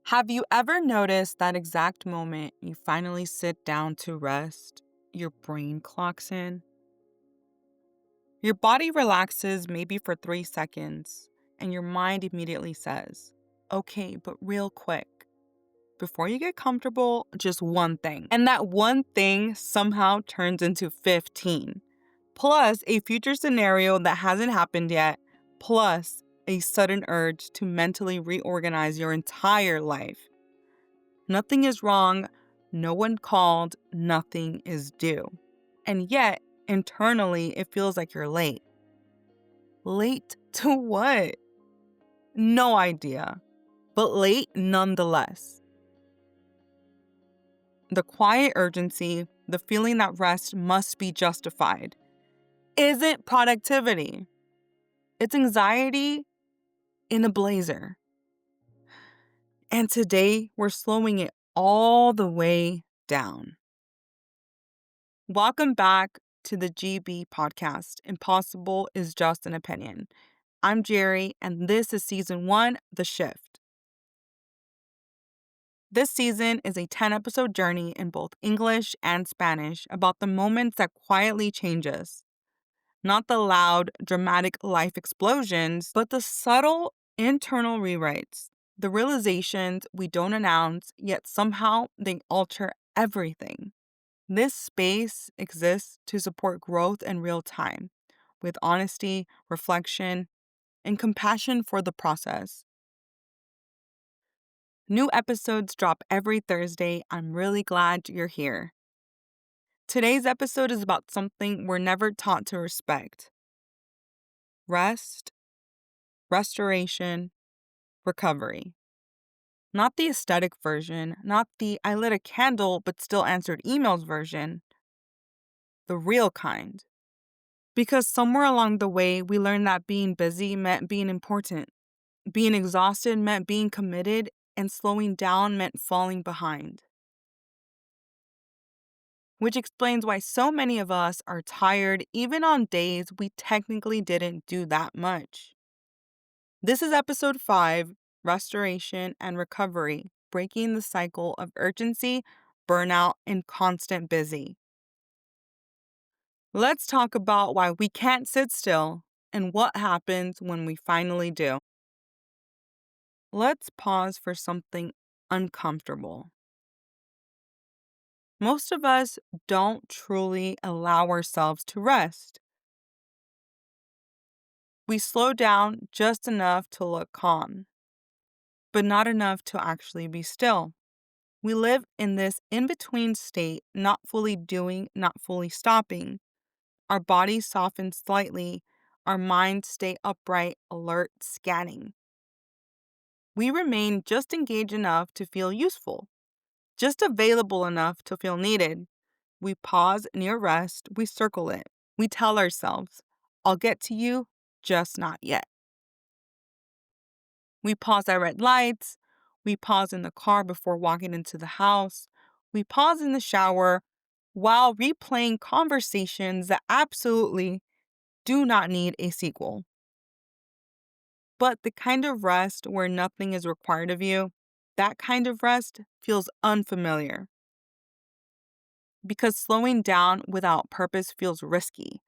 Have you ever noticed that exact moment you finally sit down to rest, your brain clocks in? Your body relaxes maybe for 3 seconds, and your mind immediately says, okay, but real quick, before you get comfortable, just one thing. And that one thing somehow turns into 15, plus a future scenario that hasn't happened yet, plus a sudden urge to mentally reorganize your entire life. Nothing is wrong, no one called, nothing is due. And yet, internally, it feels like you're late. Late to what? No idea, but late nonetheless. The quiet urgency, the feeling that rest must be justified, isn't productivity. It's anxiety in a blazer. And today, we're slowing it all the way down. Welcome back to the GB podcast. Impossible is just an opinion. I'm Jerry, and this is season 1, The Shift. This season is a 10-episode journey in both English and Spanish about the moments that quietly change us. Not the loud, dramatic life explosions, but the subtle internal rewrites, the realizations we don't announce, yet somehow they alter everything. This space exists to support growth in real time, with honesty, reflection, and compassion for the process. New episodes drop every Thursday. I'm really glad you're here. Today's episode is about something we're never taught to respect: rest, restoration, recovery. Not the aesthetic version, not the I lit a candle but still answered emails version, the real kind. Because somewhere along the way, we learned that being busy meant being important, being exhausted meant being committed, and slowing down meant falling behind. Which explains why so many of us are tired even on days we technically didn't do that much. This is episode 5, Restoration and Recovery, breaking the cycle of urgency, burnout, and constant busy. Let's talk about why we can't sit still and what happens when we finally do. Let's pause for something uncomfortable. Most of us don't truly allow ourselves to rest. We slow down just enough to look calm, but not enough to actually be still. We live in this in-between state, not fully doing, not fully stopping. Our bodies soften slightly, our minds stay upright, alert, scanning. We remain just engaged enough to feel useful, just available enough to feel needed. We pause near rest, we circle it. We tell ourselves, I'll get to you, just not yet. We pause at red lights. We pause in the car before walking into the house. We pause in the shower while replaying conversations that absolutely do not need a sequel. But the kind of rest where nothing is required of you, that kind of rest feels unfamiliar. Because slowing down without purpose feels risky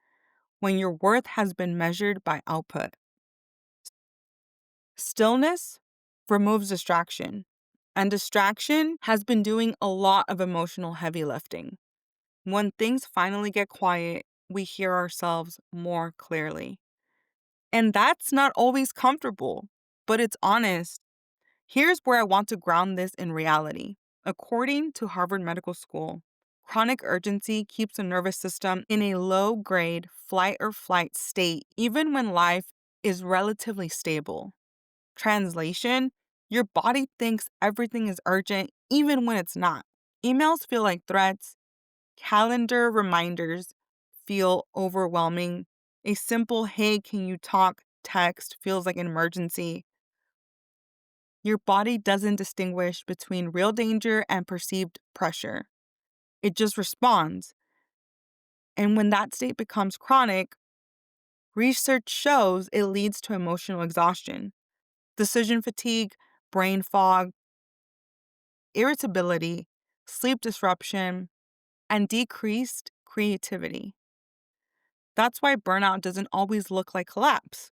when your worth has been measured by output. Stillness removes distraction, and distraction has been doing a lot of emotional heavy lifting. When things finally get quiet, we hear ourselves more clearly. And that's not always comfortable, but it's honest. Here's where I want to ground this in reality. According to Harvard Medical School, chronic urgency keeps the nervous system in a low-grade flight or flight state even when life is relatively stable. Translation: your body thinks everything is urgent even when it's not. Emails feel like threats. Calendar reminders feel overwhelming. A simple, hey, can you talk text feels like an emergency. Your body doesn't distinguish between real danger and perceived pressure. It just responds. And when that state becomes chronic, research shows it leads to emotional exhaustion, decision fatigue, brain fog, irritability, sleep disruption, and decreased creativity. That's why burnout doesn't always look like collapse.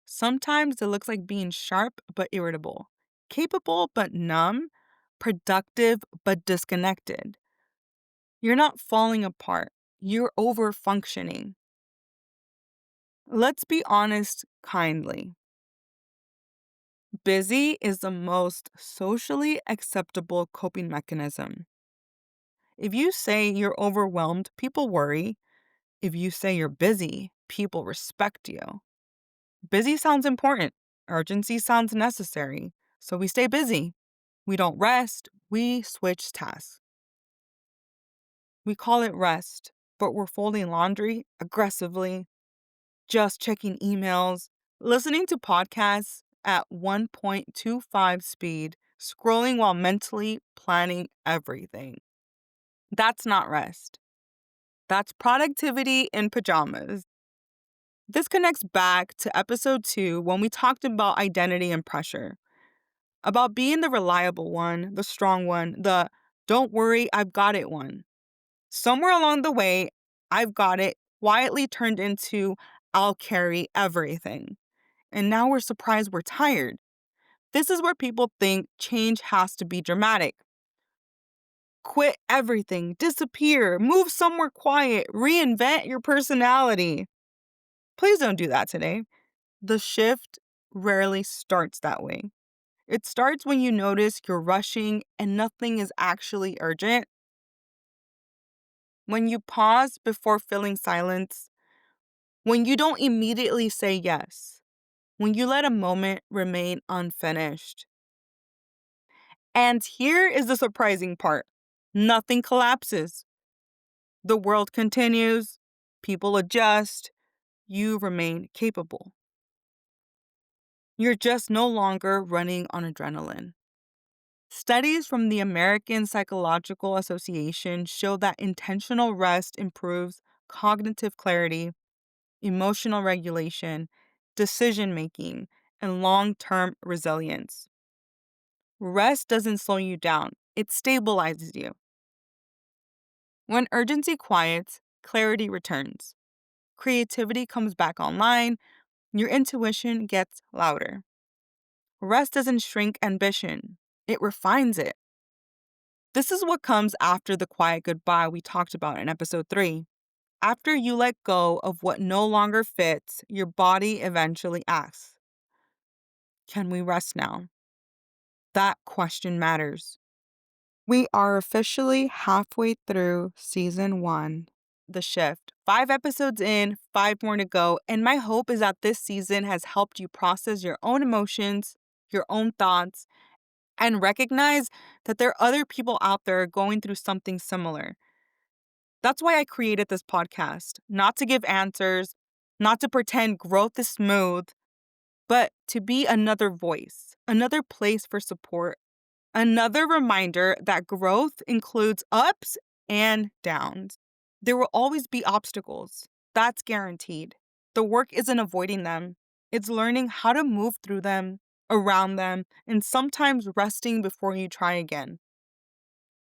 Sometimes it looks like being sharp but irritable, capable but numb, productive but disconnected. You're not falling apart, you're over functioning. Let's be honest kindly. Busy is the most socially acceptable coping mechanism. If you say you're overwhelmed, people worry. If you say you're busy, people respect you. Busy sounds important. Urgency sounds necessary. So we stay busy. We don't rest. We switch tasks. We call it rest, but we're folding laundry aggressively, just checking emails, listening to podcasts at 1.25 speed, scrolling while mentally planning everything. That's not rest. That's productivity in pajamas. This connects back to episode 2 when we talked about identity and pressure, about being the reliable one, the strong one, the don't worry, I've got it one. Somewhere along the way, I've got it quietly turned into I'll carry everything. And now we're surprised we're tired. This is where people think change has to be dramatic. Quit everything, disappear, move somewhere quiet, reinvent your personality. Please don't do that today. The shift rarely starts that way. It starts when you notice you're rushing and nothing is actually urgent. When you pause before filling silence. When you don't immediately say yes. When you let a moment remain unfinished. And here is the surprising part. Nothing collapses. The world continues. People adjust. You remain capable. You're just no longer running on adrenaline. Studies from the American Psychological Association show that intentional rest improves cognitive clarity, emotional regulation, decision making, and long term resilience. Rest doesn't slow you down, it stabilizes you. When urgency quiets, clarity returns. Creativity comes back online, your intuition gets louder. Rest doesn't shrink ambition, it refines it. This is what comes after the quiet goodbye we talked about in episode 3. After you let go of what no longer fits, your body eventually asks, can we rest now? That question matters. We are officially halfway through season 1, The Shift. 5 episodes in, 5 more to go, and my hope is that this season has helped you process your own emotions, your own thoughts, and recognize that there are other people out there going through something similar. That's why I created this podcast, not to give answers, not to pretend growth is smooth, but to be another voice, another place for support, another reminder that growth includes ups and downs. There will always be obstacles. That's guaranteed. The work isn't avoiding them. It's learning how to move through them, around them, and sometimes resting before you try again.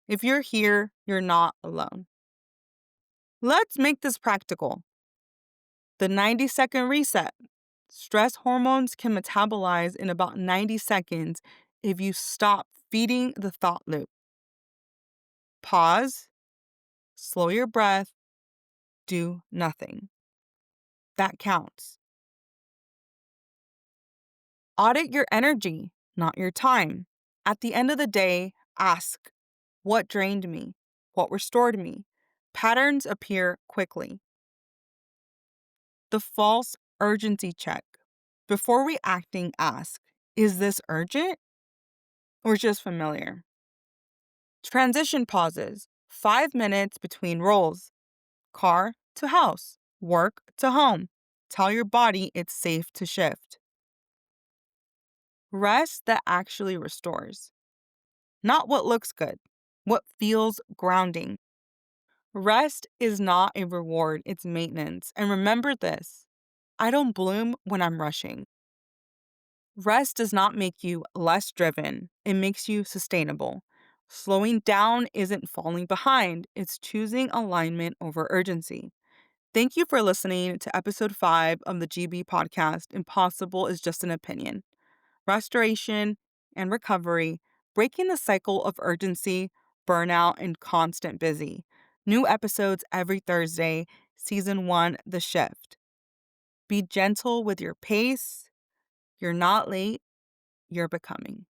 If you're here, you're not alone. Let's make this practical. The 90-second reset. Stress hormones can metabolize in about 90 seconds if you stop feeding the thought loop. Pause, slow your breath, do nothing. That counts. Audit your energy, not your time. At the end of the day, ask, what drained me? What restored me? Patterns appear quickly. The false urgency check. Before reacting, ask, is this urgent or just familiar? Transition pauses, 5 minutes between roles. Car to house, work to home. Tell your body it's safe to shift. Rest that actually restores. Not what looks good, what feels grounding. Rest is not a reward, it's maintenance. And remember this, I don't bloom when I'm rushing. Rest does not make you less driven, it makes you sustainable. Slowing down isn't falling behind, it's choosing alignment over urgency. Thank you for listening to episode 5 of the GB podcast, Impossible is Just an Opinion. Restoration and recovery, breaking the cycle of urgency, burnout, and constant busy. New episodes every Thursday, Season 1, The Shift. Be gentle with your pace. You're not late, you're becoming.